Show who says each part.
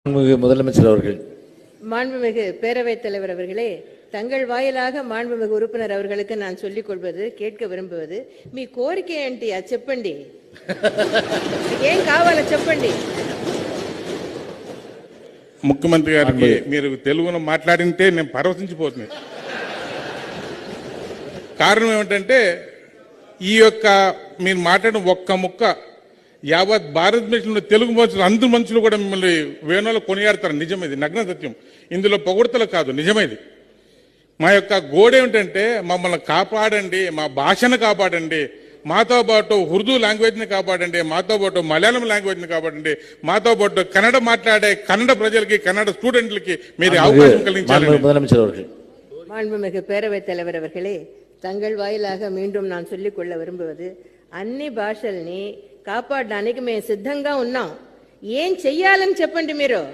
Speaker 1: முதலமைச்சர் அவர்கள்.
Speaker 2: மாண்புமிகு பேரவைத் தலைவர் அவர்களே, தங்கள் வாயிலாக மாண்புமிகு உறுப்பினர் அவர்களுக்கு நான் சொல்லிக் கொள்வது, கேட்க విరుంబుவது, మీ కోరిక ఏంటి అది చెప్పండి. ఏం కావాలో చెప్పండి.
Speaker 3: ముఖ్యమంత్రి గారికి మీరు తెలుగును మాట్లాడింటే నేను పరవశించిపోతుంది. కారణం ఏమిటంటే ఈ యొక్క మీరు మాట్లాడిన ఒక్క ముక్క యావత్ భారతదేశంలో తెలుగు మనుషులు అందరు మనుషులు కూడా మిమ్మల్ని వేణులో కొనియాడతారు. నిజమేది, నగ్న సత్యం. ఇందులో పొగడతలు కాదు, నిజమేది. మా యొక్క గోడ ఏమిటంటే మమ్మల్ని కాపాడండి, మా భాషను కాపాడండి, మాతో పాటు ఉర్దూ లాంగ్వేజ్ని కాపాడండి, మాతో పాటు మలయాళం లాంగ్వేజ్ని కాపాడండి, మాతో పాటు కన్నడ మాట్లాడే కన్నడ ప్రజలకి కన్నడ స్టూడెంట్లకి మీరు అవకాశం కలిగించాలి.
Speaker 1: முதலமைச்சர் அவர்கள்.
Speaker 2: மாண்புமிகு பேரவைத் தலைவர் அவர்களே, தங்கள் వాయిలాக மீண்டும் நான் சொல்லிக் கொள்ள విరుంబుவது, అన్ని భాషల్ని కాపాడడానికి మేము సిద్ధంగా ఉన్నాం. ఏం చెయ్యాలని చెప్పండి మీరు.